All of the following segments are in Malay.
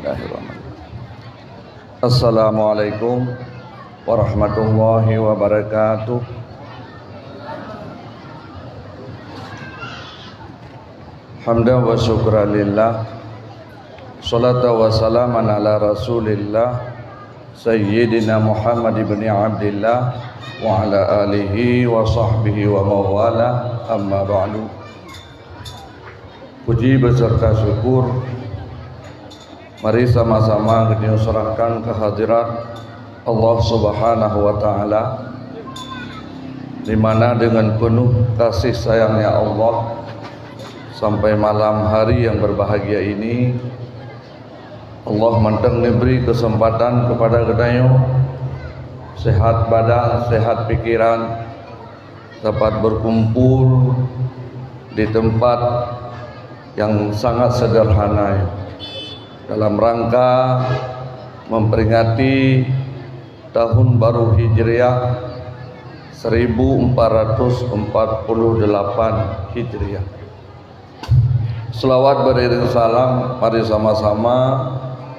Bismillahirrahmanirrahim. Assalamualaikum warahmatullahi wabarakatuh. Hamdan wa syukran lillah, salatu wa salaman ala rasulillah Sayyidina Muhammad ibn Abdillah wa ala alihi wa sahbihi wa mawala, amma ba'du. Puji beserta syukur mari sama-sama kita serahkan kehadirat Allah Subhanahu wa taala, di mana dengan penuh kasih sayangnya Allah sampai malam hari yang berbahagia ini Allah mentang memberi kesempatan kepada kita sehat badan, sehat pikiran, dapat berkumpul di tempat yang sangat sederhana dalam rangka memperingati tahun baru Hijriah 1448 Hijriah. Selawat beriring salam, mari sama-sama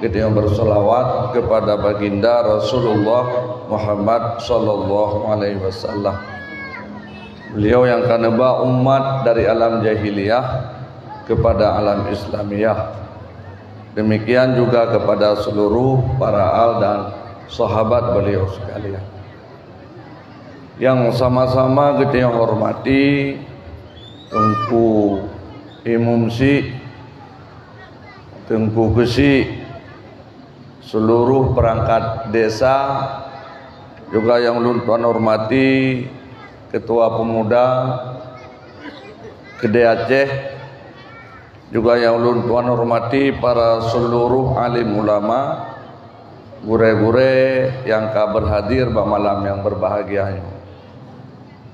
kita berselawat kepada baginda Rasulullah Muhammad sallallahu alaihi wasallam. Beliau yang kaneba umat dari alam jahiliyah kepada alam Islamiyah. Demikian juga kepada seluruh para al dan sahabat beliau sekalian. Yang sama-sama kita hormati Tengku Imumsi, Tengku Gesi, seluruh perangkat desa, juga yang ulun tuan hormati Ketua Pemuda Gede Aceh, juga yang ulun tuan hormati para seluruh alim ulama, gure-gure yang berhadir pada malam yang berbahagia ini.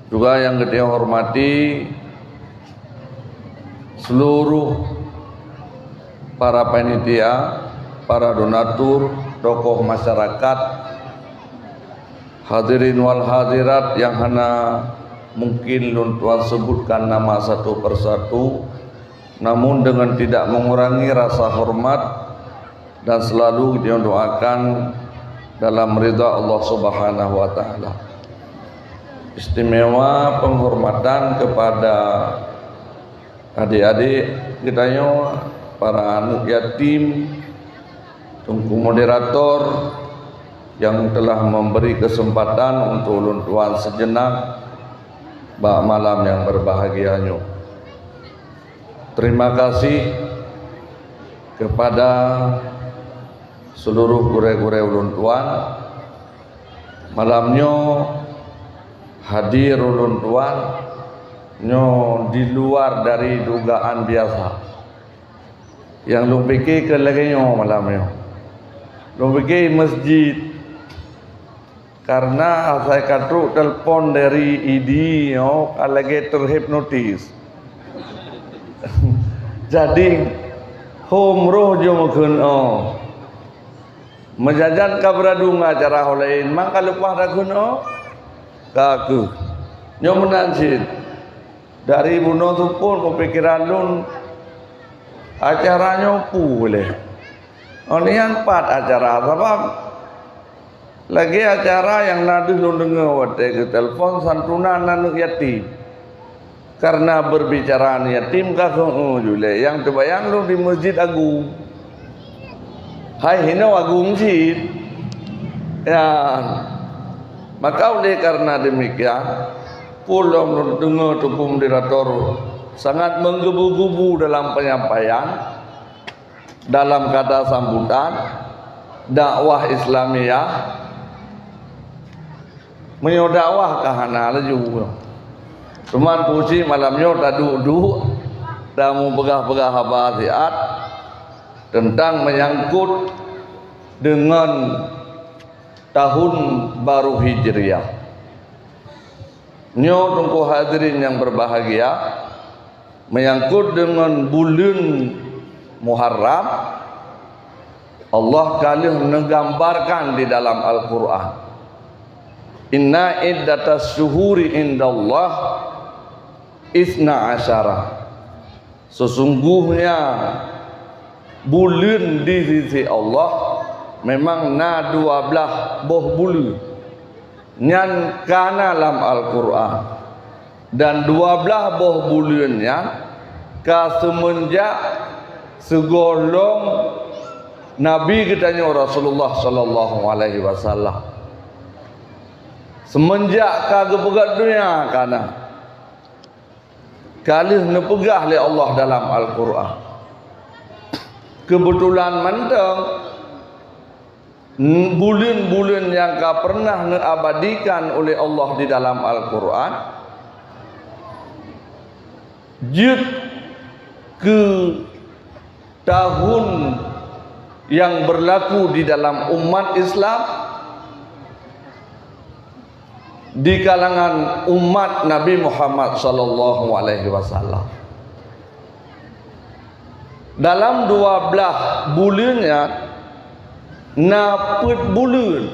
Juga yang kita hormati seluruh para panitia, para donatur, tokoh masyarakat, hadirin wal hadirat yang hana mungkin ulun tuan sebutkan nama satu persatu, namun dengan tidak mengurangi rasa hormat dan selalu dia doakan dalam ridha Allah Subhanahu wa taala. Istimewa penghormatan kepada adik-adik kita para anak yatim, tunggu moderator yang telah memberi kesempatan untuk ulun tuan sejenak bak malam yang berbahagianya. Terima kasih kepada seluruh gure-gure ulun tuan. Malamnya hadir ulun tuan di luar dari dugaan biasa. Yang lu fikir ke lagi malamnya, lu fikir masjid, karena saya kata telpon dari ID lagi terhipnotis. Jadi humroh jo mungkin menjajan kabradung acara lain maka lupa ragun kaku nyo menanjit dari buno tu pun kepikiran lun acaranya boleh onian 4 acara sebab lagi acara yang nadu lun dengar wate ke telefon santunan anak yatim. Karena berbicara yatim kakung jule yang terbayang lu di Masjid Agung. Hai hino agung sih. Ya. Maka oleh karena demikian, pulau dengar tu moderator sangat menggebu-gebu dalam penyampaian, dalam kata sambutan dakwah Islamiyah, menyodakwah kahana juga. Cuman puji malamnya tak duduk tamu pegah-pegah habasiat tentang menyangkut dengan tahun baru Hijriah. Nyo tunggu hadirin yang berbahagia, menyangkut dengan bulan Muharram. Allah kali menggambarkan di dalam Al-Quran, inna iddatas syuhuri indallah isna asyara. Sesungguhnya bulan di sisi Allah memang na 12 boh bulan nyan kana dalam Al-Quran, dan 12 boh bulannya ka semenjak segolong Nabi kitanya Rasulullah sallallahu alaihi wasallam, semenjak kagak pegat dunia kana kali nepegah oleh Allah dalam Al-Quran. Kebetulan mentang bulan-bulan yang pernah diabadikan oleh Allah di dalam Al-Quran jut ke tahun yang berlaku di dalam umat Islam, di kalangan umat Nabi Muhammad sallallahu alaihi wasallam. Dalam 12 bulannya naput bulan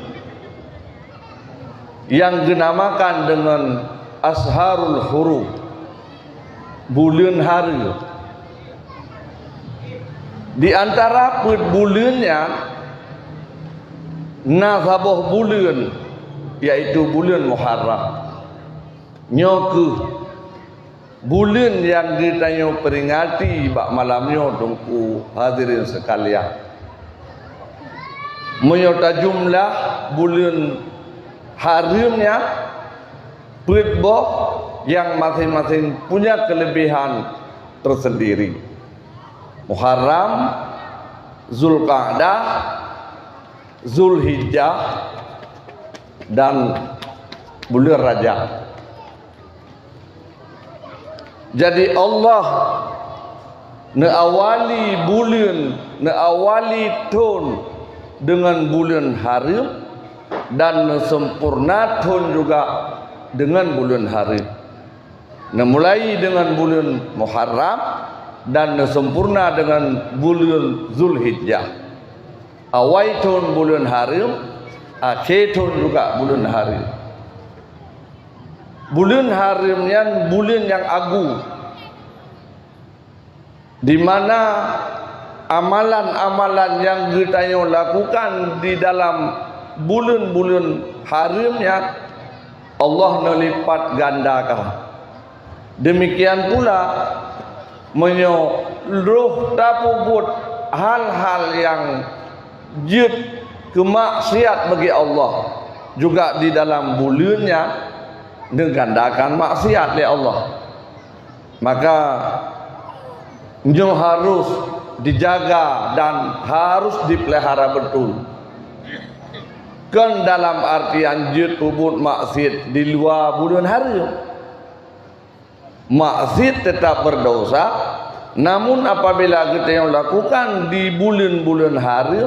yang dinamakan dengan Asharul Huruf, bulan hari. Di antara put bulannya nasabah bulan yaitu bulan Muharram. Nyoku bulan yang ditanya peringati bak malamnya tungku hadirin sekalian. Menyota jumlah bulan harimnya putboh yang masing-masing punya kelebihan tersendiri. Muharram, Zulqa'dah, Zulhijjah, dan bulan Rajab. Jadi Allah neawali bulan, neawali tahun dengan bulan harim, dan sempurna tahun juga dengan bulan harim. Mulai dengan bulan Muharram dan sempurna dengan bulan Zulhijjah. Awal tahun bulan harim, akhir tahun juga bulan harim. Bulan harim yang bulan yang agung, di mana amalan-amalan yang kita lakukan di dalam bulan-bulan harimnya Allah melipat gandakan. Demikian pula menyuruh tapubut hal-hal yang jid kemaksiat bagi Allah juga di dalam bulannya digandakan maksiat oleh Allah. Maka harus dijaga dan harus dipelihara betul. Kan dalam artian jid ubud maksiat di luar bulan hari, maksiat tetap berdosa. Namun apabila kita yang lakukan di bulan-bulan hari,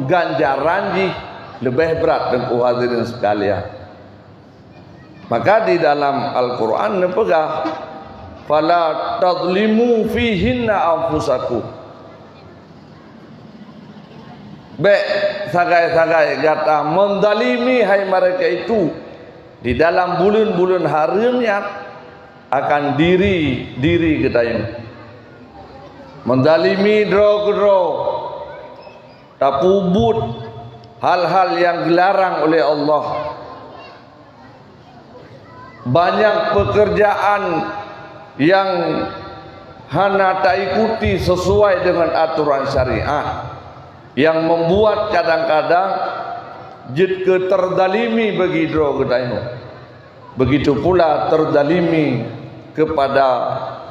ganjaran lebih berat dan hadirin sekalian. Maka di dalam Al-Quran nepegah fala tadlimu fihinna anfusakum. Sagai-sagai kata mendalimi hai mereka itu di dalam bulan-bulan harimnya akan diri kita ini. Mendalimi dro tapubut hal-hal yang dilarang oleh Allah. Banyak pekerjaan yang hana tak ikuti sesuai dengan aturan syariat, yang membuat kadang-kadang jid terdalimi bagi dro kita. Begitu pula terdalimi kepada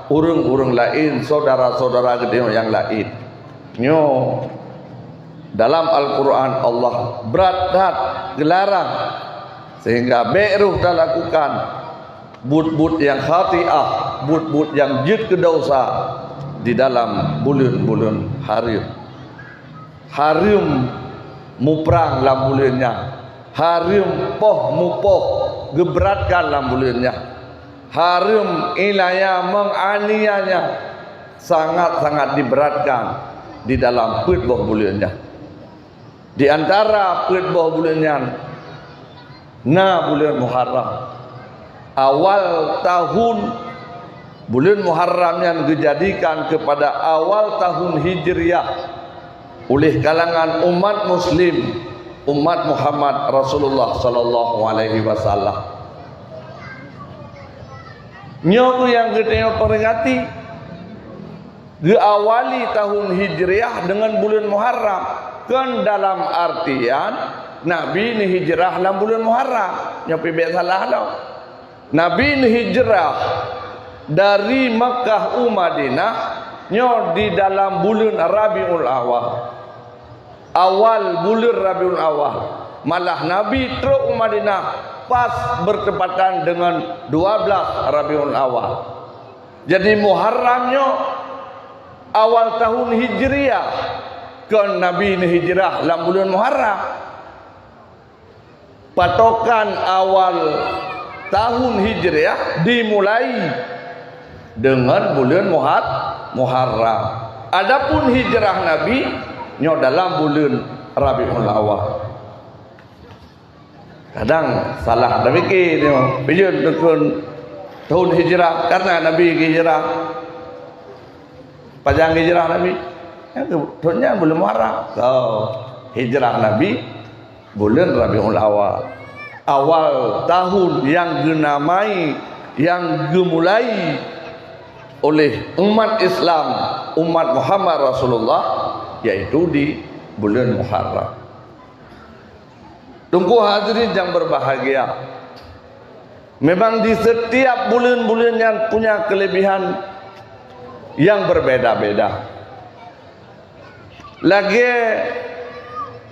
orang-orang lain, saudara-saudara kita yang lain. Dalam Al-Quran Allah berat gelarang, sehingga beruh dah lakukan but-but yang khati'ah, but-but yang jid kedosa di dalam bulan-bulan harim. Harim muprang dalam bulannya, harim mupoh geberatkan dalam bulannya, harim ilaya menganiaya sangat-sangat diberatkan di dalam putbah bulannya. Di antara putbah bulannya bulan Muharram, awal tahun bulan Muharram yang dijadikan kepada awal tahun Hijriah oleh kalangan umat Muslim, umat Muhammad Rasulullah sallallahu alaihi wasallam. Nyo yang kita peringati diawali tahun Hijriah dengan bulan Muharram, kan dalam artian Nabi ni hijrah dalam bulan Muharram. Nyo pibek salah dah. Nabi ni hijrah dari Makkah ke Madinah nyo di dalam bulan Rabiul Awal. Awal bulan Rabiul Awal. Malah Nabi terus ke Madinah pas bertepatan dengan 12 Rabiul Awal. Jadi Muharramnya awal tahun Hijriah, kan Nabi ni hijrah dalam bulan Muharram. Patokan awal tahun Hijriah dimulai dengan bulan Muharram. Adapun hijrah Nabi nyo dalam bulan Rabiul Awal. Kadang salah dah fikir dia. Bila tahun hijrah karena Nabi hijrah. Panjang hijrah Nabi. Tahunnya bulan Muharram. Hijrah Nabi bulan Rabiul Awal. Awal tahun yang dinamai, yang dimulai oleh umat Islam, umat Muhammad Rasulullah, yaitu di bulan Muharram. Tunggu hadirin yang berbahagia, memang di setiap bulan-bulan yang punya kelebihan yang berbeda-beda. Lagi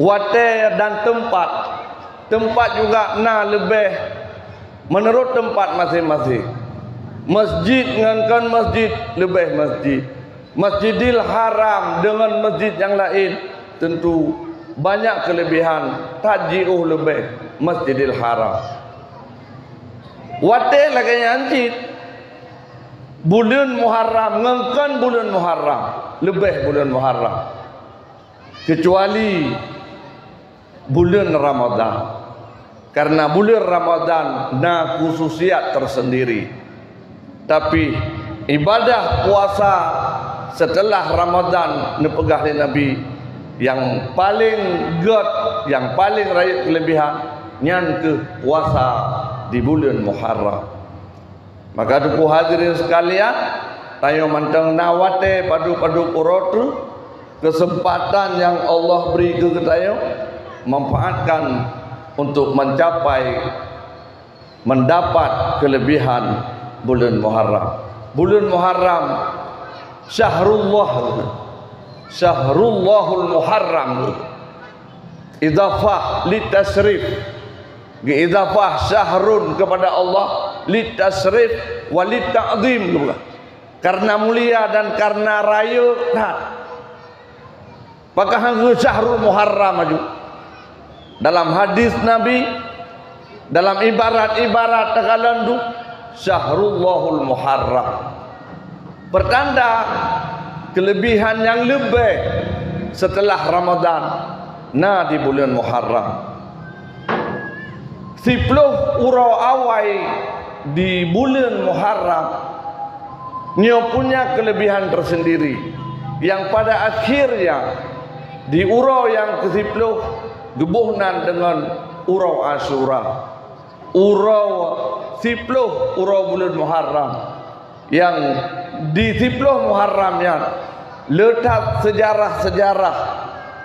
waktu dan tempat juga lebih menurut tempat masing-masing. Masjid dengan masjid lebih masjid. Masjidil Haram dengan masjid yang lain tentu banyak kelebihan, tajiuh lebih Masjidil Haram. Waktu lagi anjit bulan Muharram, ngengkan bulan Muharram, lebih bulan Muharram. Kecuali bulan Ramadan. Karena bulan Ramadan na khususiat tersendiri. Tapi ibadah puasa setelah Ramadan nepegah Nabi yang paling yang paling raya kelebihan nyan ke puasa di bulan Muharram. Maka tuku hadirin sekalian, tayo mantang nawate padu-padu kurotu kesempatan yang Allah beri ke tayo, manfaatkan untuk mendapat kelebihan bulan Muharram. Bulan Muharram Syahrul Muharram, idafah litasrif, idafah syahrun kepada Allah, litasrif walita'zim, karena mulia dan karena raya. Maka syahrul Muharram maju dalam hadis Nabi, dalam ibarat-ibarat tekalandu, Syahrul Muharram pertanda kelebihan yang lebih setelah Ramadan di bulan Muharram. 10 urau awal di bulan Muharram nyo punya kelebihan tersendiri, yang pada akhirnya di urau yang ke-10 gebuhnan dengan urau Asyura. Urau 10 urau bulan Muharram, yang di 10 Muharram yang letak sejarah-sejarah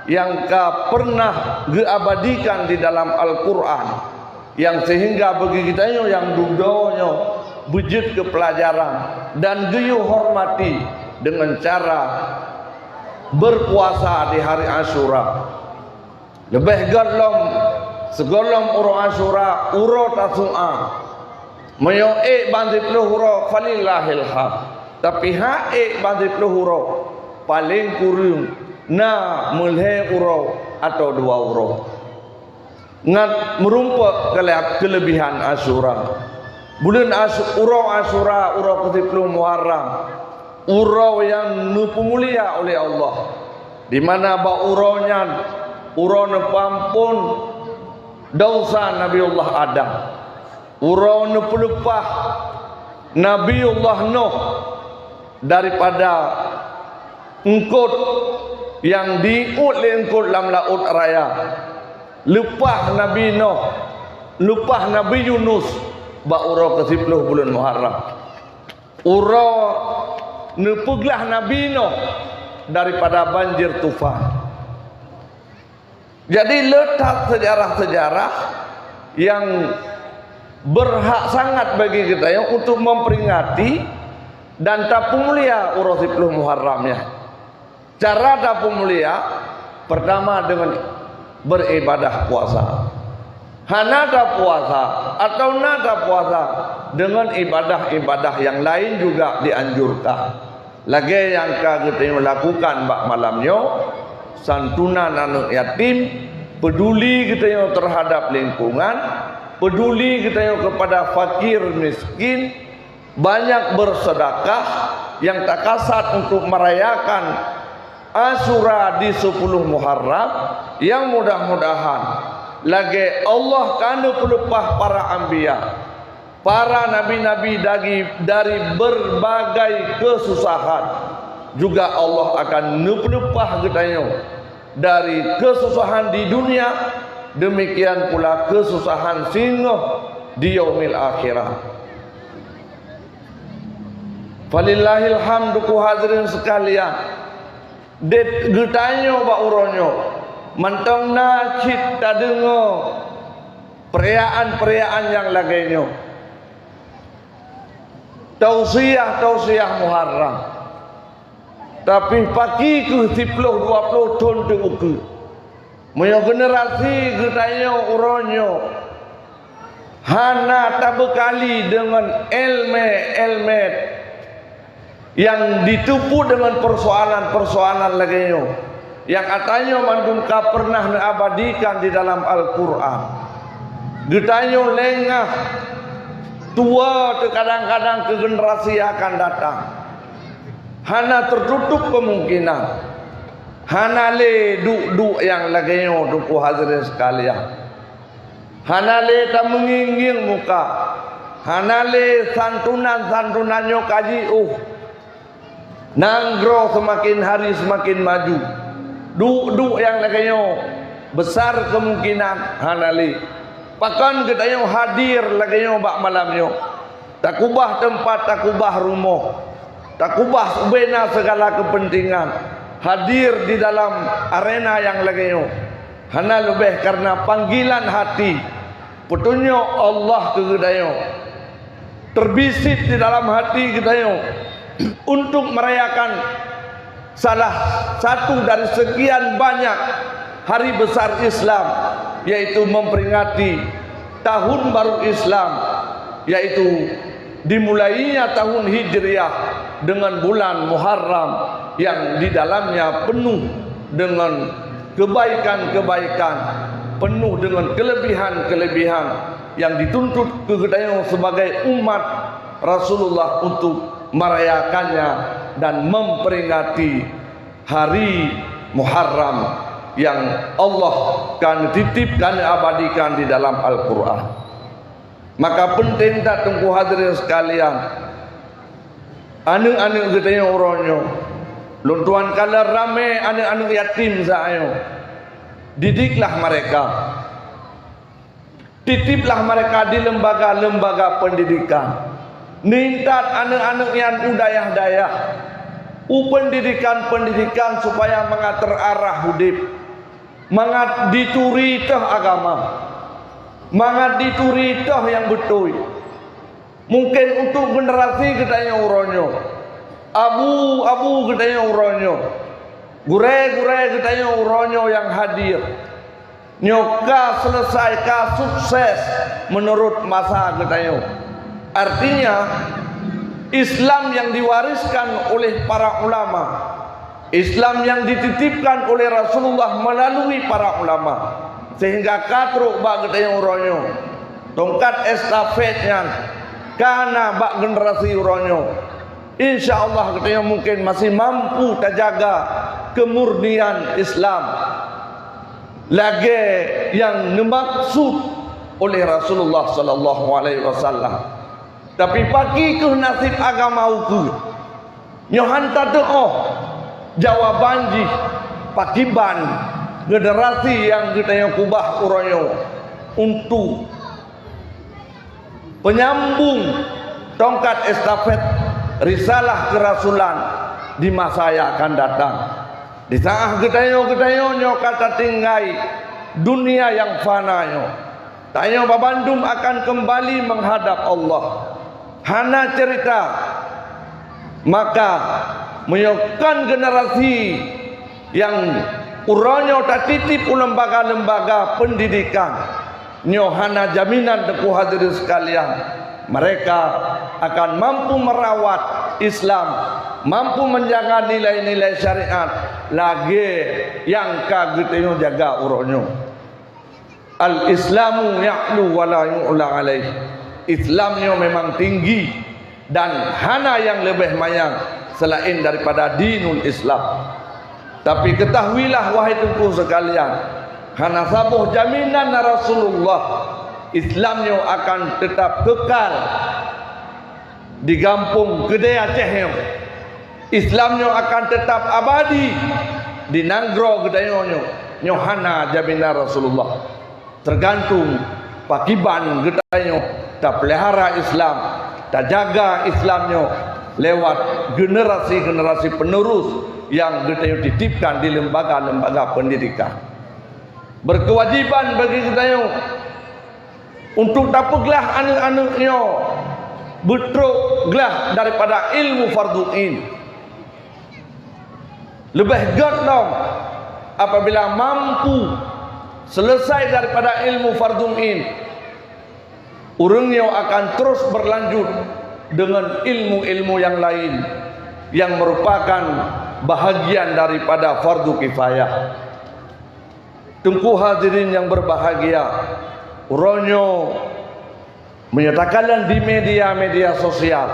yang pernah diabadikan di dalam Al-Quran, yang sehingga bagi kita yang dudanya wujud kepelajaran dan geyu hormati dengan cara berpuasa di hari Asyura. Lebih segolong uro Asyura, uro Tasu'a, mayo'e bandit luhuro falillahil haq. Tapi hae bandit luhuro paling kurung mulhe uro atau 2 uro. Ngat merumput kelebihan Asyura. Bulan uro Asyura, uro ke-10 Muharram, uro yang mulia oleh Allah, di mana uronya uro nepampun dosa Nabiullah Adam, uro nepelepah Nabiullah Nuh, daripada engkut yang diut lengkut dalam laut raya. Lepas Nabi Nuh, lepas Nabi Yunus, ba'ura ke 10 bulan Muharram. Ura nepeglah Nabi Nuh daripada banjir tufan. Jadi letak sejarah-sejarah yang berhak sangat bagi kita yang untuk memperingati dan tapu mulia urus 10 Muharramnya. Cara tapu mulia pertama dengan beribadah puasa. Hanada puasa atau nada puasa dengan ibadah-ibadah yang lain juga dianjurkan. Lagi yang kita lakukan bak malamnya, santunan anak yatim, peduli kita terhadap lingkungan, peduli kita kepada fakir miskin, banyak bersedekah yang tak kasat untuk merayakan Asyura di 10 Muharram, yang mudah-mudahan lagi Allah kana pelepah para anbiya, para nabi-nabi dari berbagai kesusahan, juga Allah akan pelepah kita dari kesusahan di dunia, demikian pula kesusahan singoh di yaumil akhirah. Falillahil hamdu ku hadirin sekalian. Det getanyo ba uronyo mantong na cita dengo perayaan-perayaan yang lagainya. Tausiah Muharram. Tapi pagi ke 10-20 tahun tu uku. Moyo generasi getanyo uronyo hana tak bekali dengan elme yang ditupu dengan persoalan-persoalan lagi yang katanya mandum ka pernah diabadikan di dalam Al-Quran. Getanyo lengah tua kadang-kadang ke generasi akan datang. Hana tertutup kemungkinan. Hana le duk yang lagi duku hadirin sekalian. Hana le tak mengingging muka. Hana le santunannya kaji Nanggro semakin hari semakin maju. Duk yang laginya besar kemungkinan hanali. Pakan kita hadir laginya bak malamnya. Tak kubah tempat, tak kubah rumah, tak kubah bena segala kepentingan. Hadir di dalam arena yang laginya. Hana lebih karena panggilan hati. Petunjuk Allah ke kita terbisit di dalam hati kita untuk merayakan salah satu dari sekian banyak hari besar Islam, yaitu memperingati tahun baru Islam, yaitu dimulainya tahun Hijriah dengan bulan Muharram yang di dalamnya penuh dengan kebaikan-kebaikan, penuh dengan kelebihan-kelebihan yang dituntut kita sebagai umat Rasulullah untuk merayakannya dan memperingati hari Muharram yang Allah kan titipkan abadikan di dalam Al-Quran. Maka penting tak tunggu hadirin sekalian, anak-anak kita yang orangnya luntuan kala rame anak-anak yatim saya, didiklah mereka, titiplah mereka di lembaga-lembaga pendidikan. Nintat anak-anak yang udayah-dayah pendidikan supaya mengatur arah hidup, mangat dituri tah agama, mangat dituri tah yang betul. Mungkin untuk generasi kita yang uronyo, abu kita yang uronyo, gure kita yang uronyo yang hadir, nyoka selesai ka sukses menurut masa kita yang. Artinya Islam yang diwariskan oleh para ulama, Islam yang dititipkan oleh Rasulullah melalui para ulama, sehingga katruk bak kita uronyo tongkat estafetnya karena bak generasi uronyo. InsyaAllah kita mungkin masih mampu terjaga kemurnian Islam lagi yang dimaksud oleh Rasulullah sallallahu alaihi wasallam. Tapi pagi ke nasib agama uku nyohan tadoh jawaban ji pakiban generasi yang kita yang kubah uronyo untuk penyambung tongkat estafet risalah kerasulan di masa yang akan datang. Di tengah getayo nyo kata tinggai dunia yang fana nyo. Tayo babandum akan kembali menghadap Allah. Hana cerita maka menyokan generasi yang uronyo tak titip lembaga-lembaga pendidikan. Nyohana jaminan teku hadirin sekalian, mereka akan mampu merawat Islam, mampu menjaga nilai-nilai syariat lagi yang kagitnya jaga uronyo. Al-Islamu ya'lu wa la yu'la alaih. Islamnya memang tinggi dan hana yang lebih mayang selain daripada dinul Islam. Tapi ketahuilah wahai tengku sekalian, hana sabuh jaminan Rasulullah, Islamnya akan tetap kekal di kampung Gede Aceh. Islamnya akan tetap abadi di Nanggro Gedayonyo. Nyohana jaminan Rasulullah. Tergantung pakiban Gedayonyo tak pelihara Islam, tak jaga Islamnya lewat generasi-generasi penerus yang Gedayonyo titipkan di lembaga-lembaga pendidikan. Berkewajiban bagi Gedayonyo untuk dapatlah anak-anaknya betruklah daripada ilmu fardu'in. Lebih gotong apabila mampu selesai daripada ilmu fardu'in, orangnya akan terus berlanjut dengan ilmu-ilmu yang lain yang merupakan bahagian daripada fardu kifayah. Tengku hadirin yang berbahagia, uronyo menyatakan di media-media sosial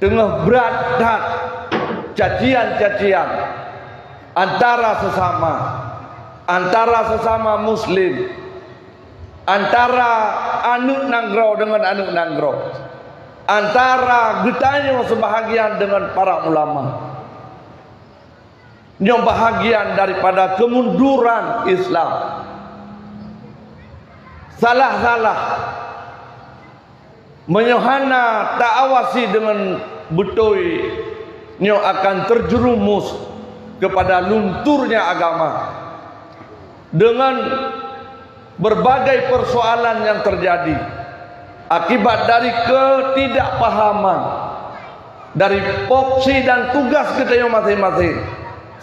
tengah berat dan cacian-cacian antara sesama muslim, antara anak Nanggro dengan anak Nanggro, antara Gedayonyo sebahagian dengan para ulama. Ini bahagian daripada kemunduran Islam. Salah-salah menyohana tak awasi dengan betul, nyo akan terjerumus kepada lunturnya agama dengan berbagai persoalan yang terjadi akibat dari ketidakpahaman dari porsi dan tugas kita masing-masing,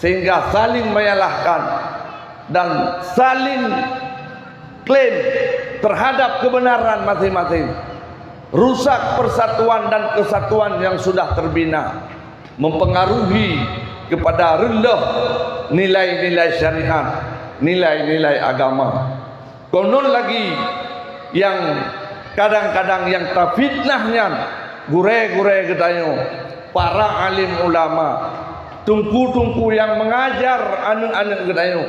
sehingga saling menyalahkan dan saling klaim terhadap kebenaran masing-masing, rusak persatuan dan kesatuan yang sudah terbina, mempengaruhi kepada rendah nilai-nilai syariat, nilai-nilai agama. Konon lagi yang kadang-kadang yang terfitnahnya gure-gure Gedayonyo, para alim ulama, tungku-tungku yang mengajar anak-anak Gedayonyo,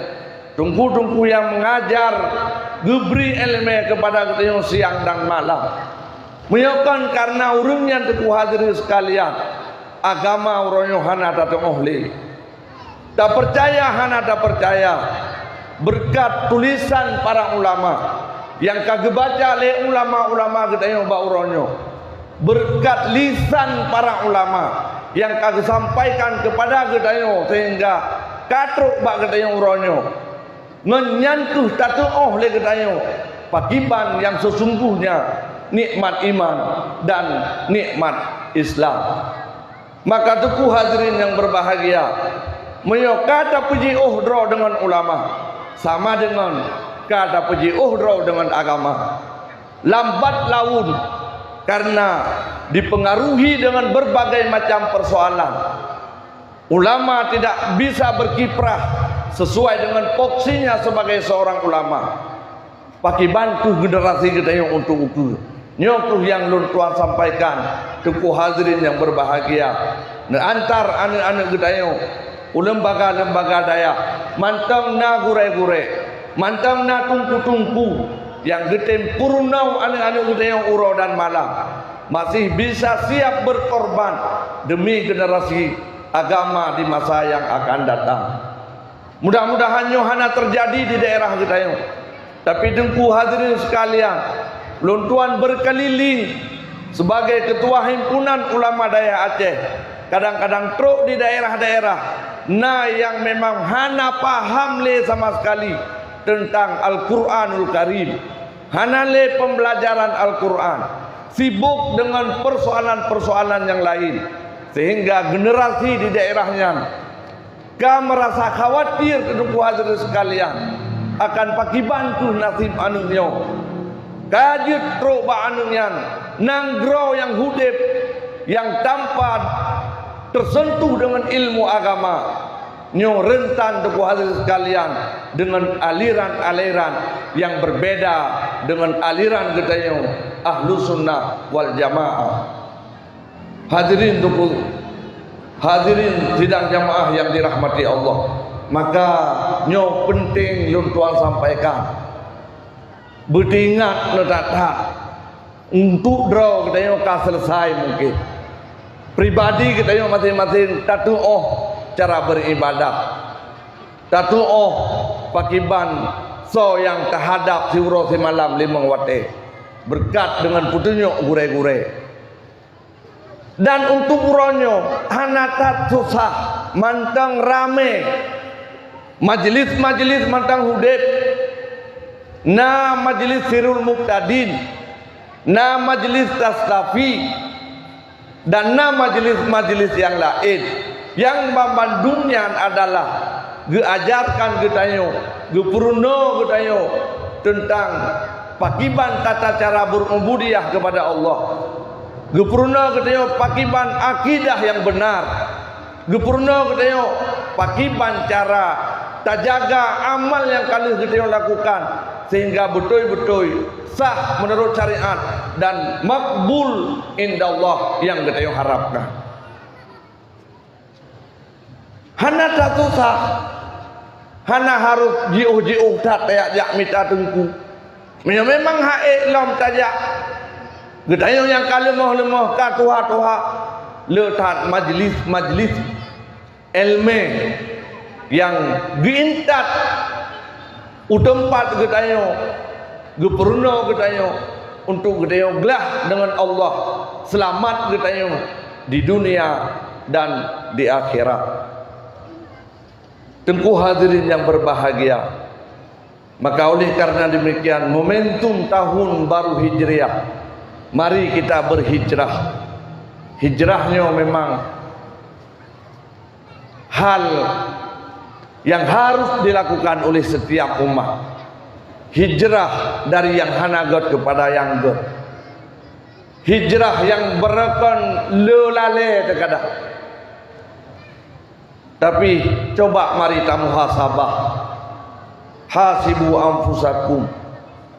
tungku-tungku yang mengajar gebri ilmu kepada Gedayonyo siang dan malam. Menyokan karena urungnya teku hadirin sekalian, agama uronyo hana tak ohli, tak percaya hana tak percaya. Berkat tulisan para ulama yang kagak baca oleh ulama-ulama Gedayonyo ba uronyo, berkat lisan para ulama yang kagak sampaikan kepada Gedayonyo sehingga katruk ba Gedayonyo uronyo menyantuh tatu oleh Gedayonyo pakiban yang sesungguhnya nikmat iman dan nikmat Islam. Maka teku hadirin yang berbahagia, menyokata puji uhdro dengan ulama sama dengan kata puji uhdro dengan agama. Lambat laun karena dipengaruhi dengan berbagai macam persoalan, ulama tidak bisa berkiprah sesuai dengan porsinya sebagai seorang ulama. Pakai bantu generasi kita yang untuk ukur nyokuh yang lun tuan sampaikan teku hadirin yang berbahagia. Antar anak-anak Gedayonyo lembaga-lembaga daya mantang na gure-gure, mantang na tungku-tungku yang getem purnau anak-anak Gedayonyo uro dan malam masih bisa siap berkorban demi generasi agama di masa yang akan datang. Mudah-mudahan hana terjadi di daerah kita ini. Tapi dengku hadirin sekalian, Luntuan berkeliling sebagai ketua himpunan ulama daya Aceh. Kadang-kadang truk di daerah-daerah yang memang hana paham le sama sekali tentang Al-Quranul Karim, hana le pembelajaran Al-Quran, sibuk dengan persoalan-persoalan yang lain, sehingga generasi di daerahnya merasa khawatir kedua hadirin sekalian akan pakibantu nasib anunyo kajut truk ba anunyan nanggro yang hudip yang tanpa tersentuh dengan ilmu agama nyo rentan kedua hadirin sekalian dengan aliran-aliran yang berbeda dengan aliran gedayo ahlu sunnah wal jamaah. Hadirin tuku, hadirin sidang jamaah yang dirahmati Allah, maka nyo penting luntuan sampaikan beringat nedata untuk draw kita ka selesai mungkin pribadi kita masing-masing tatu cara beribadah, tatu pakiban so yang terhadap siuro semalam limang wate berkat dengan putunya gure-gure. Dan untuk uronyo hanatat susah mantang rame majelis-majelis mantang hudib majelis sirul muqtadin majelis taslafi dan majelis-majelis yang lain yang membandungnya adalah geajarkan getayo gepurno getayo tentang pakiban tata cara berubudiyah kepada Allah, gepurna getayo pakiban akidah yang benar, gepurna getayo pakiban cara tajaga amal yang kali getayo lakukan sehingga betul-betul sah menurut syariat dan makbul indallah yang getayo harapkan. Hana tak susah, hana harus jiuh-jiuh tak tayak minta tengku. Memang hae lam tajak gedayo yang kalemah-lemah ka tuha-tuha letat majlis-majlis ilmu yang diintat utempat gedayo gepurno gedayo untuk gedayo gelah dengan Allah, selamat gedayo di dunia dan di akhirat. Tengku hadirin yang berbahagia, maka oleh karena demikian momentum tahun baru Hijriah, mari kita berhijrah. Hijrahnya memang hal yang harus dilakukan oleh setiap umat. Hijrah dari yang hanagot kepada yang god. Hijrah yang berekon lelale terkadang. Tapi coba mari kita muhasabah. Hasibu anfusakum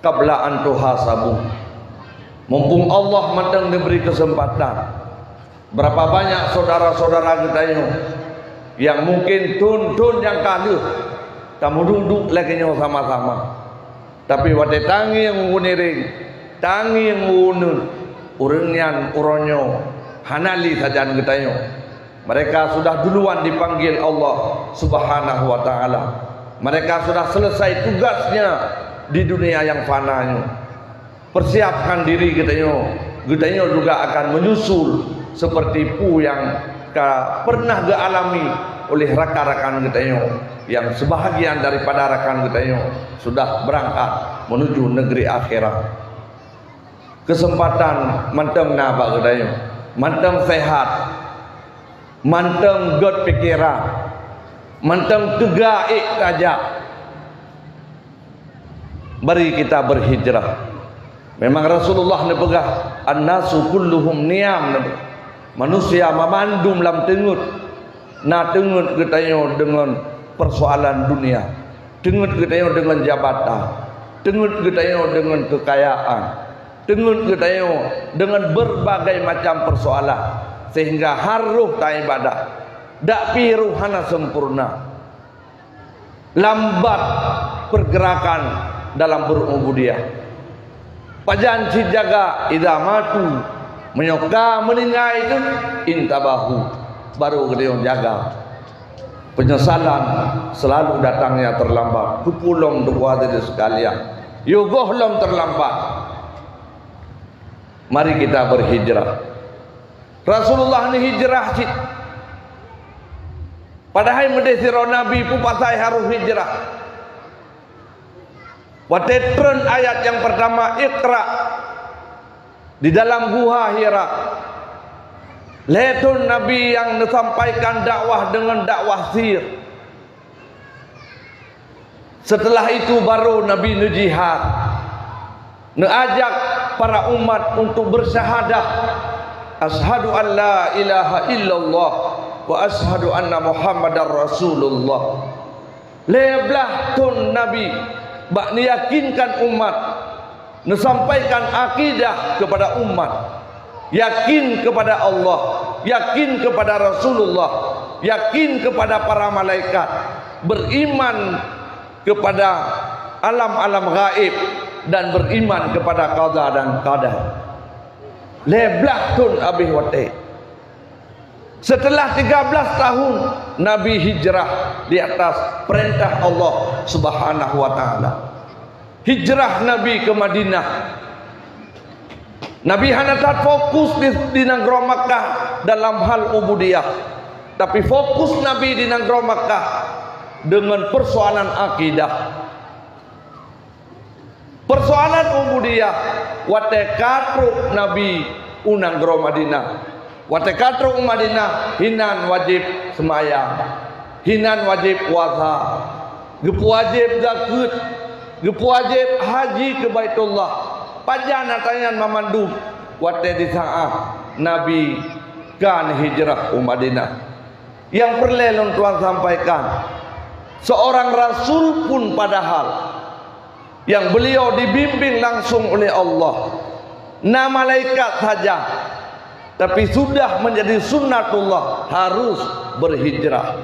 qabla an tuhasabu. Mumpung Allah mandang diberi kesempatan, berapa banyak saudara-saudara kita yang mungkin tun yang kaluh kamu duduk lagi sama-sama, tapi wate tangi yang menguning, tangi yang mengunun, urengnya uronyo hanali sajan kita mereka sudah duluan dipanggil Allah Subhanahu wa taala. Mereka sudah selesai tugasnya di dunia yang fananya. Persiapkan diri getanyo juga akan menyusul seperti yang pernah dialami oleh rakan-rakan getanyo yang sebahagian daripada rakan getanyo sudah berangkat menuju negeri akhirat. Kesempatan manteng naba getanyo, manteng sehat, manteng god pikiran, manteng tegaik tajak. Mari kita berhijrah. Memang Rasulullah nepegah an-nasu kulluhum niam, manusia memandum lam tengut tengut getanyo dengan persoalan dunia, tengut getanyo dengan jabatan, tengut getanyo dengan kekayaan, tengut getanyo dengan berbagai macam persoalan, sehingga haruh ta ibadah dak piru hana sempurna, lambat pergerakan dalam berubudiyah. Pajan si jaga idza matu Menyoka meninggal itu intabahu, baru dia jaga. Penyesalan selalu datangnya terlambat. Kupulong dua dari sekalian. Yugohlong terlambat. Mari kita berhijrah. Rasulullah ni hijrah cik. Padahal mendesiro Nabi pun pasal harus hijrah. Watetren ayat yang pertama Iqra di dalam gua Hira. Letun Nabi yang disampaikan dakwah dengan dakwah sir. Setelah itu baru Nabi jihad. Ajak para umat untuk bersyahadah. Ashhadu an la ilaha illallah wa ashhadu anna Muhammadar Rasulullah. Leblah tun Nabi bak meyakinkan umat, menyampaikan akidah kepada umat, yakin kepada Allah, yakin kepada Rasulullah, yakin kepada para malaikat, beriman kepada alam-alam gaib dan beriman kepada qada dan qadar. Leblah tun abih wate. Setelah 13 tahun Nabi hijrah di atas perintah Allah Subhanahu wa taala. Hijrah Nabi ke Madinah. Nabi hanya tak fokus di negara Makkah dalam hal ubudiyah, tapi fokus Nabi di negara Makkah dengan persoalan akidah. Persoalan ubudiyah watekatru Nabi unang negara Madinah. Watekatru Madinah hinan wajib semayang, hinan wajib puasa, gepu wajib zakat, gepu wajib haji ke Baitullah. Pajan natanyan memandu wate di saat Nabi kan hijrah ke Madinah. Yang perlu Tuhan sampaikan, seorang rasul pun padahal yang beliau dibimbing langsung oleh Allah, na malaikat saja, tapi sudah menjadi sunnatullah harus berhijrah.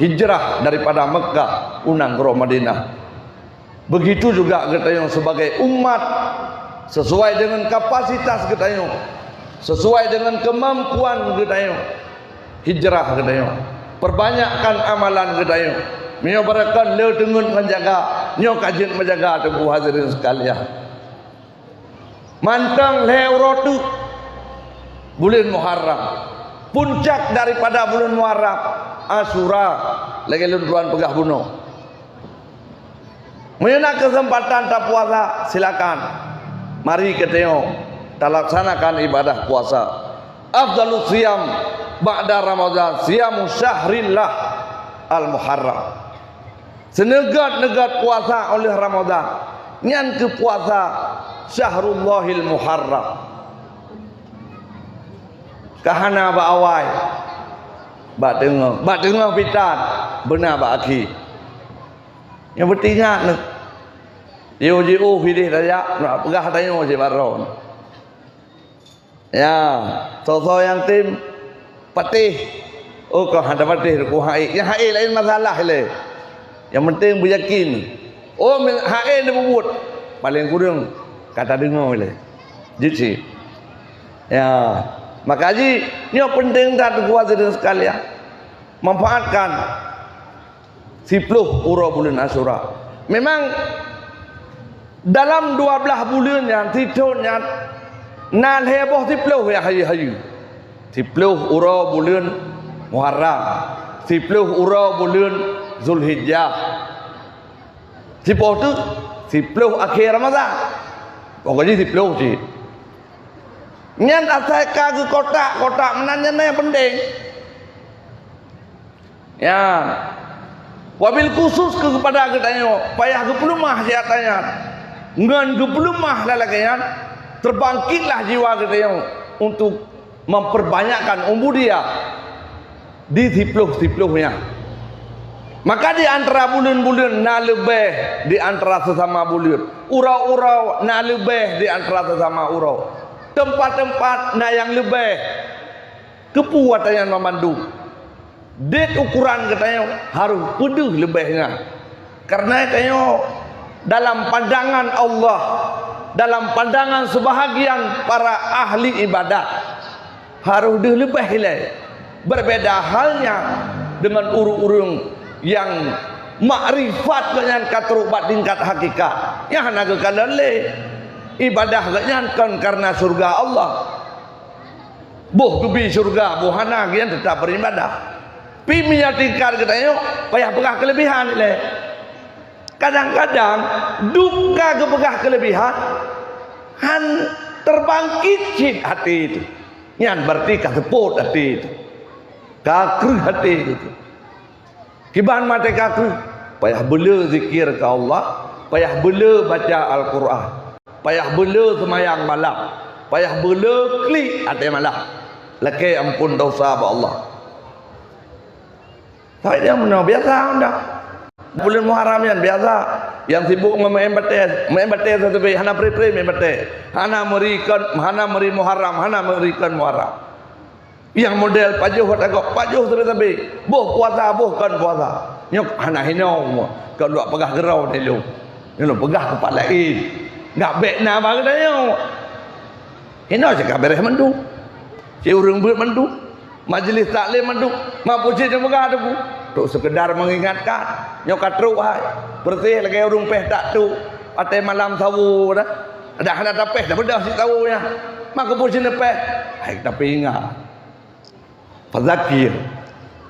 Hijrah daripada Mekah unang ke Madinah. Begitu juga kita yang sebagai umat, sesuai dengan kapasitas kita yang, sesuai dengan kemampuan kita yang, hijrah kita yang, perbanyakkan amalan kita yang, menyobarakan le dengan menjaga, nyo kajian menjaga tubuh hadirin sekalian. Mantang leurotu bulan Muharram, puncak daripada bulan Muharram Asyura, lagi luntuan pegah bunuh. Menyana kesempatan tak puasa, silakan. Mari kita kita laksanakan ibadah puasa. Afdalus siyam ba'da Ramadan siyamu syahrillah al-Muharram. Senegat-negat puasa oleh Ramadan, nyan ke puasa Syahrullahil Muharram. Kahana ba awai, ba dengar pitan, benar ba akhi. Yang bertingak nak, jiu pilih raya, nak pegah tanya je baron. Ya, so yang tim patih, oh kau ada patih, kau hai, yang hai lain masalah le. Yang penting beryakin. Oh hai dia bubut, paling kurang kata dengar le. Jadi, ya. Maka haji, ini penting tak kuasa dan sekalian. Manfaatkan 10 uro bulan Asyura. Memang dalam 12 bulan yang tidurnya nal heboh 10 ya hayu-hayu. 10 uro bulan Muharram, 10 uro bulan Zulhijjah. 10 tu 10 akhir Ramadan. Pokoknya 10 je. Nyan asal ke kotak menanya yang penting. Ya. Wabil khusus kepada kita payah gepelumah siatanya. Ngan gepelumah lalakian terbangkitlah jiwa kita untuk memperbanyakkan ubudiyah di 10-10-nya. Maka di antara bulan-bulan na lebih di antara sesama bulan, urau-urau na lebih di antara sesama urau. Tempat-tempat na yang lebih kepuatan yang memandu. Det ukuran katanya harus peduh lebihnya. Karena katanya dalam pandangan Allah dalam pandangan sebahagian para ahli ibadat harus dilebih hilai. Berbeda halnya dengan urung-urung yang makrifat dengan katrubat tingkat hakikat yang hanya kekalale ibadah kan karena surga Allah. Boh kebi surga boh hana gian tetap beribadah. Pimia tingkat kita yuk payah pegah kelebihan le. Kadang-kadang duka kepegah kelebihan han terbangkit cid hati itu. Nyan berarti kaseput hati itu. Kakru hati itu. Kiban mata kakru. Payah bela zikir ke Allah. Payah bela baca Al-Quran. Payah bela semayang malam. Payah bela klik hati malam. Laki ampun dosa ba Allah. Tapi dia menang biasa dah. Bulan Muharram yang biasa. Yang sibuk main batik satu bayi. Hana pri-pri main batik. Hana meri Muharram. Hana merikan Muharram. Yang model pajuh agak pajuh tapi boh puasa boh kan puasa. Nyok hana hinau. Kau dua pegah gerau ni lu. Ni lu pegah kepala lain. Ngak bek na bang dia. Hinau cakap beres mandu. Si urang buat mandu. Majlis taklim mandu. Mampu cik dia pegah tu. Tuk sekedar mengingatkan. Nyok katruk hai. Bersih lagi urang peh tak tu. Atai malam sawu dah. Dah hana tapeh dah bedah si sawunya. Maka pun sini peh. Hai tapi ingat. Fadzakir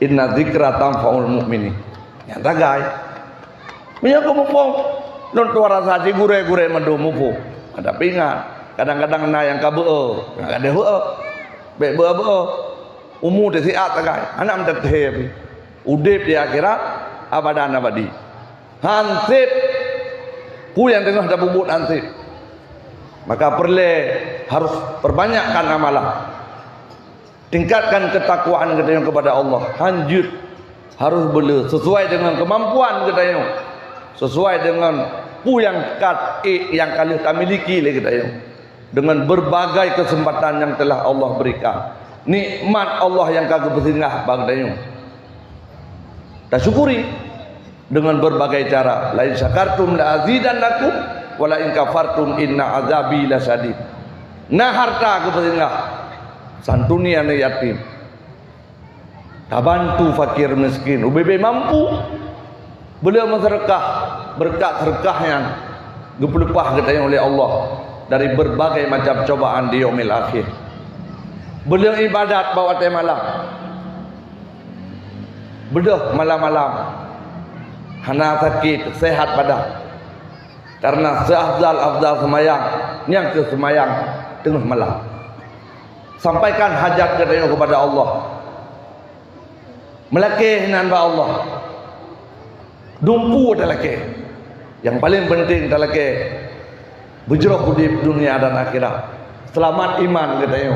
inna dzikra tanfa'ul mu'minin. Yang tagai. Minyak kemupong non tuara saji gure-gure mandu mupu. Ada pingat. Kadang-kadang na yang kabeu, ada heu. Be beu umu de siat tagai. Anak menteteh. Udip di akhirat abadan abadi. Hansip ku yang tengah dah bubut hansip. Maka perlu harus perbanyakkan amalan. Tingkatkan ketakwaan kita kepada Allah. Hanjut harus bela sesuai dengan kemampuan kita yang sesuai dengan pu yang yang kali kita miliki kita yang dengan berbagai kesempatan yang telah Allah berikan. Nikmat Allah yang kagak bersinggah bagi kita yang kita syukuri dengan berbagai cara. Lain syakartum la azidannakum wa la in kafartum inna azabi lasyadid. Nah harta kebersinggah santuni anak yatim, tak bantu fakir miskin, UBB mampu, beliau bersedekah, berkat sedekahnya dipelepah katanya oleh Allah dari berbagai macam cobaan di yaumil akhir. Beliau ibadat bawa teh malam, bedah malam-malam, hana sakit sehat badan, karena seafdal semayang, yang ke semayang tengah malam. Sampaikan hajat kita kepada Allah. Melakih namba Allah. Dumpu dalake. Yang paling penting dalake bujroh di dunia dan akhirat. Selamat iman kita yo.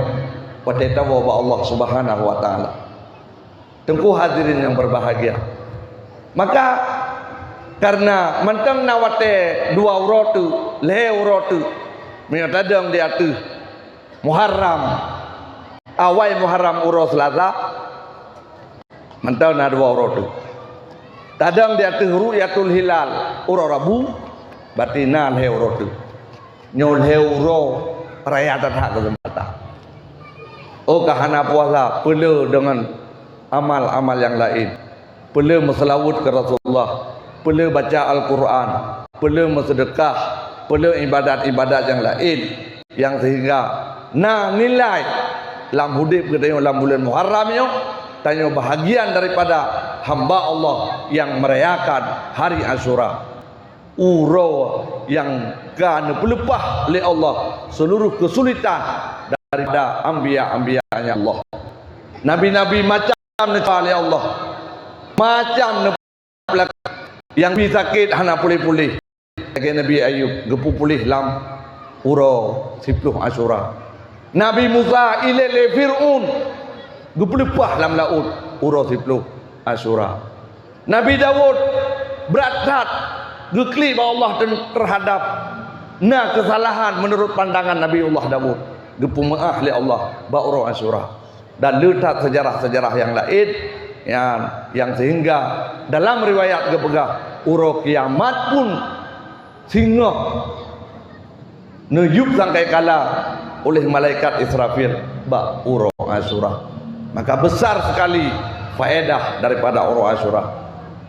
Pada tawa Allah Subhanahu wa taala. Tengku hadirin yang berbahagia. Maka karena mentang nawate dua urotu, le urotu, minatadang di atu Muharram. Awal Muharram uro Selasa mentau na dua uro tu. Tadang di atas ru'yatul hilal uro Rabu berarti nan he uro tu. Nyol he uro perayaan hak kesempatan. Oh kahana puasa perlu dengan amal-amal yang lain. Perlu berselawat ke Rasulullah, perlu baca Al-Quran, perlu bersedekah, perlu ibadat-ibadat yang lain yang sehingga nilai lam hudib kita dalam bulan Muharram yo tanya bahagian daripada hamba Allah yang merayakan hari Asyura. Uro yang kan pelepah oleh Allah seluruh kesulitan daripada anbiya-anbiyanya Allah. Nabi-nabi macam oleh Allah. Macam yang bisa sakit hana pulih-pulih. Kayak Nabi Ayub gepu pulih lam uro 10 Asyura. Nabi Musa ilele Fir'un gepelepah dalam laut uro 10 Asyura. Nabi Dawud berat gekli Allah terhadap kesalahan menurut pandangan Nabi Allah Dawud gepu maaf oleh Allah ba uro Asyura. Dan letak sejarah-sejarah yang lain yang sehingga dalam riwayat gepegah uro kiamat pun singa Nuyub sangkai kala oleh malaikat Israfil ba uro Asyura. Maka besar sekali faedah daripada uro Asyura.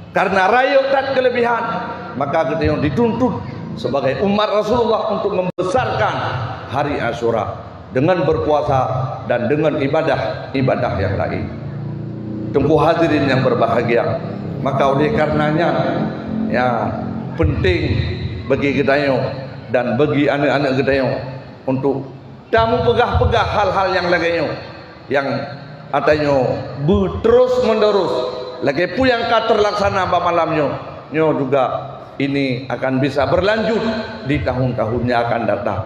Karena rayu dan kelebihan, maka kita yang dituntut sebagai umat Rasulullah untuk membesarkan hari Asyura dengan berpuasa dan dengan ibadah yang lain. Tunggu hadirin yang berbahagia, maka oleh karenanya ya penting bagi kita dan bagi anak-anak kita untuk kamu pegah-pegah hal-hal yang lainnya yang atanya terus menerus lagi pun yang terlaksana malamnya juga ini akan bisa berlanjut di tahun-tahunnya akan datang.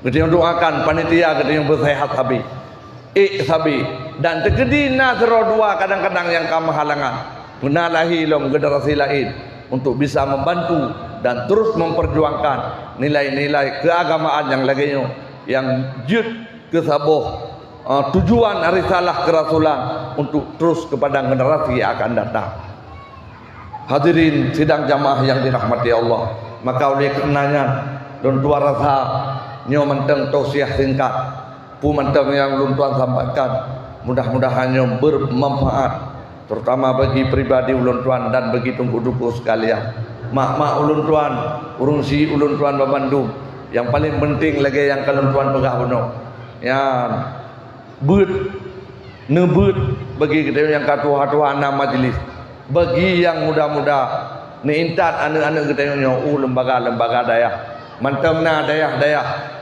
Kita doakan panitia kita yang bersehat habis sabi dan terjadi nazar dua kadang-kadang yang kamu halangan menalahi long generasi lain untuk bisa membantu dan terus memperjuangkan nilai-nilai keagamaan yang lainnya yang jut kesabuh tujuan risalah kerasulan untuk terus kepada generasi yang akan datang. Hadirin sidang jamaah yang dirahmati Allah, maka oleh karenanya dan dua rasa nyo menteng tausiah singkat pu menteng yang ulun tuan sampaikan mudah-mudahan bermanfaat terutama bagi pribadi ulun tuan dan bagi tunggu-tunggu sekalian. Mak ulun tuan urung si ulun tuan Bandung yang paling penting lagi yang kalun tuan pegah beno yang nebut bagi kita yang katua-katua anak majlis, bagi yang muda-muda nintat anak-anak kita yang lembaga-lembaga daya mantamna daya-daya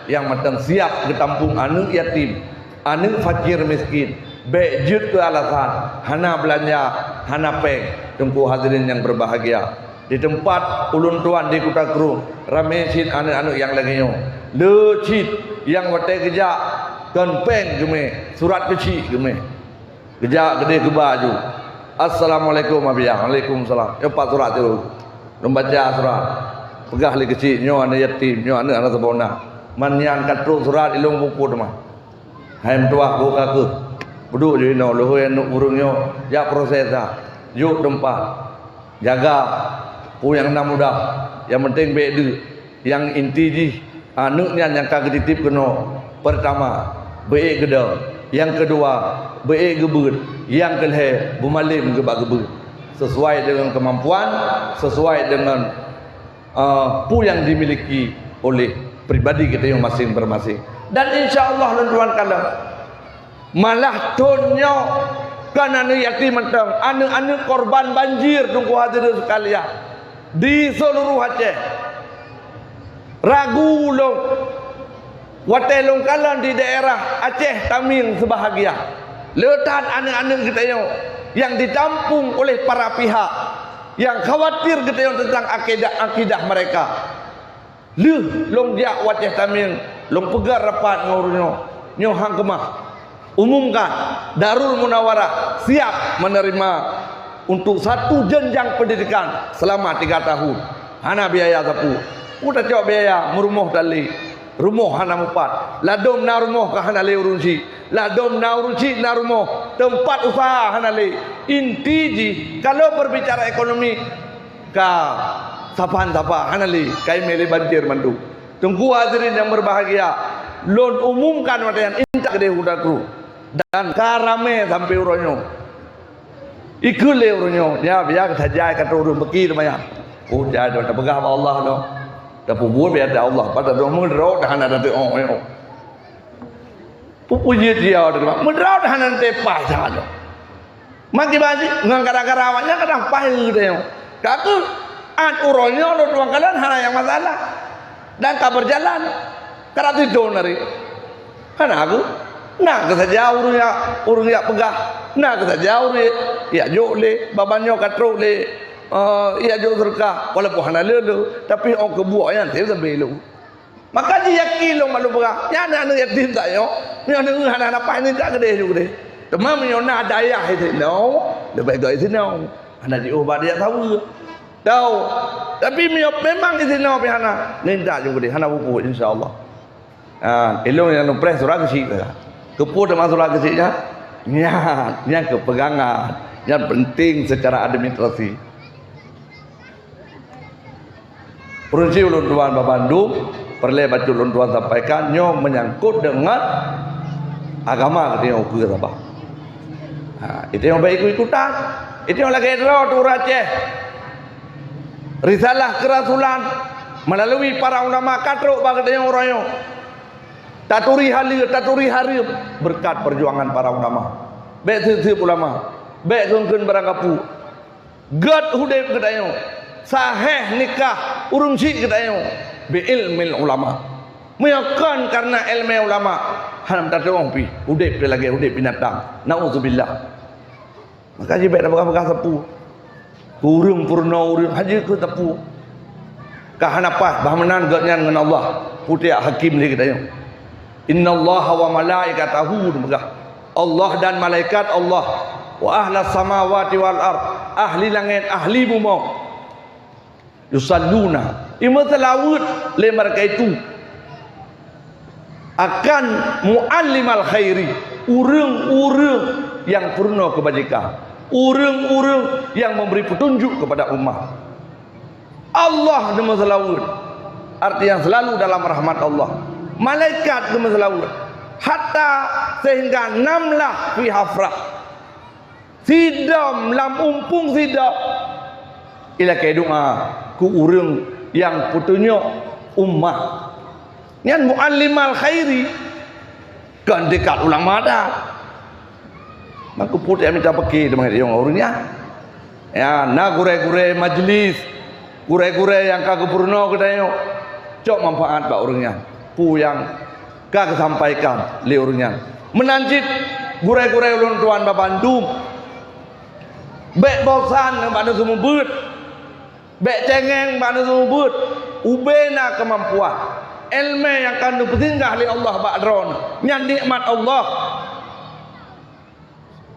yang mantam siap ditampung anak yatim, anak fakir miskin, bejut ke alasan hana belanja, hana peng. Tunggu hadirin yang berbahagia, di tempat ulun tuan di Kota Kru ramesin anak-anak yang lainnya lecit yang wate kerja dan peng geme surat kecil geme kerja gede ke baju assalamualaikum abiyah waalaikumsalam ya pak surat itu membaca surat pegah li kecil nyo anak yatim nyo anak sebona manyan katru surat ilung buku mah haim tua buka ke buduk je no loh yang urung nyo ya prosesa yuk tempat jaga pu yang muda yang penting bedu yang inti ji anaknya yang kagak ditip kena pertama baik gede, yang kedua baik gebut, yang kelih bumalim gebut sesuai dengan kemampuan, sesuai dengan pu yang dimiliki oleh pribadi kita yang masing-masing. Dan insya Allah tuan kala malah tonyo kan anu yatim mentang anu korban banjir tunggu hadirin sekalian di seluruh Aceh ragu long watelong kalan di daerah Aceh Taming sebahagia letak anak-anak kita yang ditampung oleh para pihak yang khawatir kita tentang akidah mereka long dia Aceh Taming long pegar rapat nyo hang kemah umumkan Darul Munawarah siap menerima untuk satu jenjang pendidikan selama 3 tahun hana biaya sapu udah coba biaya merumuh dali rumah hana mupat ladom na rumah ka hana le urunsi ladom na urunsi na rumah tempat usaha hana le inti ji kalau berbicara ekonomi ka sapan-sapa hana le kai mele banjir mandu tunggu hadirin yang berbahagia lon umumkan wadayan inta gede hudakru dan karame sampai uronyo ikule uronyo ya biar sajai kata urun beki namanya oh jadi ada pegah Allah no tapi buat biar Allah pada dong mendraut dah ada tu pupuji dia ada mendraut dah nanti pas sahaja maki baji ngang gara-gara awaknya kadang pahil dia kata uronyo lo dua kalian hana yang masalah dan tak berjalan karena tidur nari hana aku nah kesaja urungnya pegah nah kesaja urungnya ya jole babanyo katrole ia jauh terkah walaupun hana lelu tapi orang kebuah yang tidak sebelu maka dia yakin lo malu berah ya anak yatim tak yo yang hana apa ini tak gede juga deh teman menyona daya itu no lebih baik itu no hana diubah dia tahu tapi memang itu no hana ninda juga deh hana buku insyaallah elong yang numpres surah kecil keput dengan surah kecilnya yang kepegangan yang penting secara administrasi Perunci ulun tuan Bandung perle baca ulun tuan sampaikan nyo menyangkut dengan agama kita yang ukur apa. Itu yang baik ikutan. Itu yang lagi draw tu Aceh. Risalah kerasulan melalui para ulama katruk bagi yang orang taturi hari berkat perjuangan para ulama. Baik setiap ulama, baik kengken barangkapu. God hudib kedayo. Sahih nikah urung si kedayo. Bi ilmil ulama. Meyakan karena ilmu ulama. Hanam tak tahu pi. Hudib lagi hudib binatang. Nauzubillah. Maka je baik bekas sepu. Urung purna urung haji ke tepu. Kahanapah bahmenan gatnya dengan Allah. Putih hakim dia kedayo. Innallaha wa malaikatahu begah. Allah dan malaikat Allah wa ahlas samawati wal ard, ahli langit ahli bumi yusalluna imatalawud le mereka itu akan muallimal khairi, urang-urang yang purna kebajikan, urang-urang yang memberi petunjuk kepada umat. Allah nama selawud arti yang selalu dalam rahmat Allah. Malaikat nama selawud hatta sehingga namlah fi hafrah sidam lam umpung sidam ila ke doa ku urang yang petunjuk ummah nyan muallimal khairi kan dekat ulama dah maka putih minta pergi dengan dia orangnya ya na gure-gure majlis gure-gure yang kagak purna katanya cok manfaat pak orangnya pu yang kagak sampaikan le orangnya menanjit gure-gure ulun tuan babandum bek bosan pada semua beut bek cengeng pada semua beut ubena kemampuan ilmu yang akan dipetingkah oleh Allah ba'dron yang nikmat Allah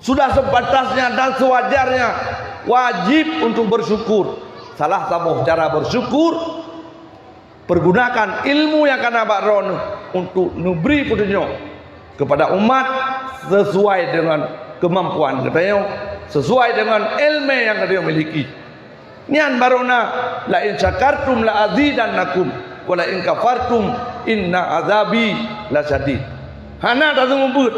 sudah sebatasnya dan sewajarnya wajib untuk bersyukur. Salah satu cara bersyukur pergunakan ilmu yang akan ba'dron untuk memberi petunjuk kepada umat sesuai dengan kemampuan katanya, sesuai dengan ilmu yang dia miliki. Nian barona la in syakartum la azidannakum wa la in kafartum inna azabi la syadid. Hana tak sembut.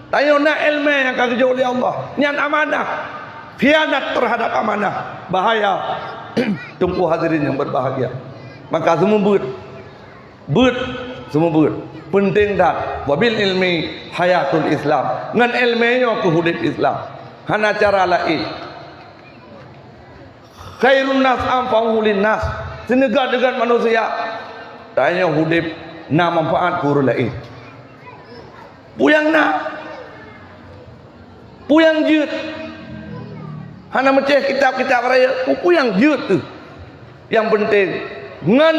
Tayona ilmu yang kerja oleh Allah. Nian amanah. Khianat terhadap amanah bahaya. Tunggu hadirin yang berbahagia. Maka sembut. Sembut. Penting dah wabil ilmi hayatul Islam ngan ilmunya ke hidup Islam hana cara lain khairun nas anfa'u lin nas senegak dengan manusia tanya hidup na manfaat guru lain puyang jut hana maceh kitab-kitab raya puyang jut tu yang penting ngan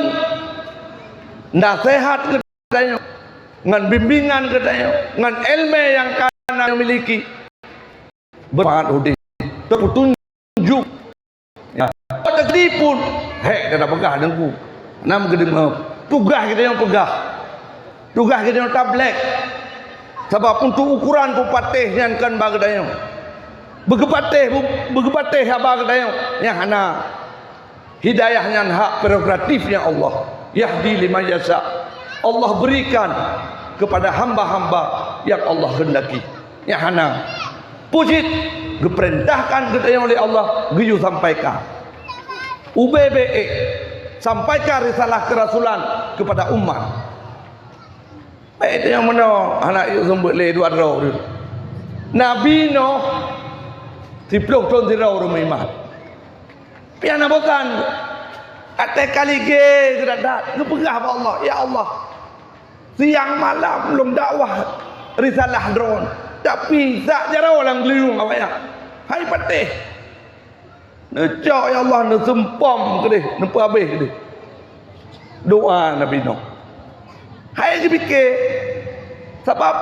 nasihat katanya dengan bimbingan katanya dengan ilmu yang kana miliki bermanfaat hudi terpetunjuk ya pada pun dia dah pegah dengku nam gedeng tugas kita yang pegah tugas kita yang tablet sebab untuk ukuran pupatih yang kan bagadanya begepatih apa katanya yang hana hidayahnya hak prerogatifnya Allah yahdi liman yasha Allah berikan kepada hamba-hamba yang Allah hendaki. Ya hana pujit diperintahkan katanya oleh Allah geyu sampaikan. UBBE sampaikan risalah kerasulan kepada umat. Itu yang mana anak itu sembut le dua rau. Nabi Nuh dipeluk ton dirau rumah iman. Piana bukan ate kali ge gerak ngepegah Allah ya Allah. Siang malam belum dakwah risalah drone tapi tak jara orang geliung apa ya hai patih necok ya Allah ne sempom ke deh nempa habis ke deh doa Nabi Nuh hai dipikir sebab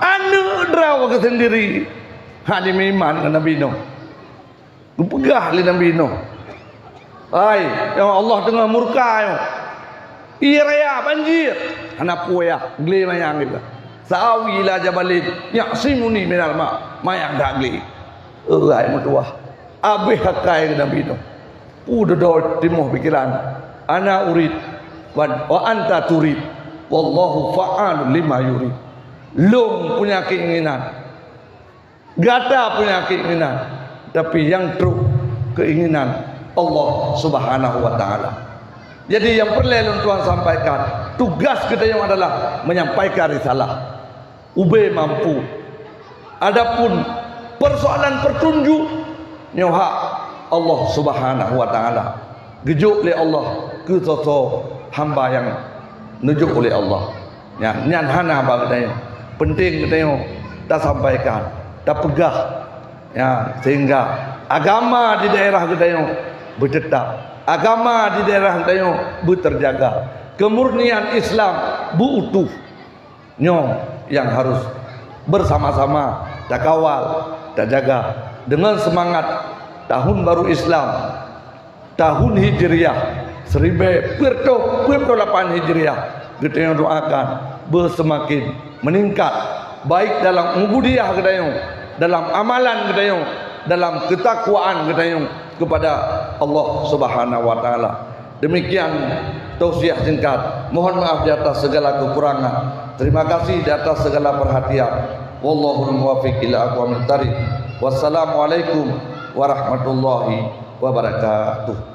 anu draw ke sendiri hadi iman ke Nabi Nuh pegah li Nabi Nuh hai ya Allah tengah murka ya iya raya banjir anak puya geli mayang gitu sawi ila jabalin ya'simuni minal mayang dak geli ai mutuah abih hakai ke Nabi Nuh udah do timuh pikiran ana urid wa anta turid wallahu fa'alun lima yurid. Long punya keinginan, gata punya keinginan, tapi yang true keinginan Allah Subhanahu wa taala. Jadi yang perlu Tuhan sampaikan, tugas kita yang adalah menyampaikan risalah. Ube mampu. Adapun persoalan pertunjuk nyoha Allah Subhanahu wa taala. Gejuk oleh Allah ke toto hamba yang nujuk oleh Allah. Ya, nyan hana bagdaya. Penting kita dah sampaikan, dah pegah. Ya, sehingga agama di daerah kita bertetap, agama di daerah kita berterjaga, kemurnian Islam buutuh. Yang harus bersama-sama dah kawal, dah jaga dengan semangat tahun baru Islam, tahun Hijriah 1448 Hijriah. Kita doakan bersemakin meningkat, baik dalam ubudiyah kita dalam amalan kita dalam ketakwaan kita kepada Allah Subhanahu wa taala. Demikian tausiah singkat. Mohon maaf di atas segala kekurangan. Terima kasih di atas segala perhatian. Wallahul muwaffiq ila aqwamit thariq. Wassalamualaikum warahmatullahi wabarakatuh.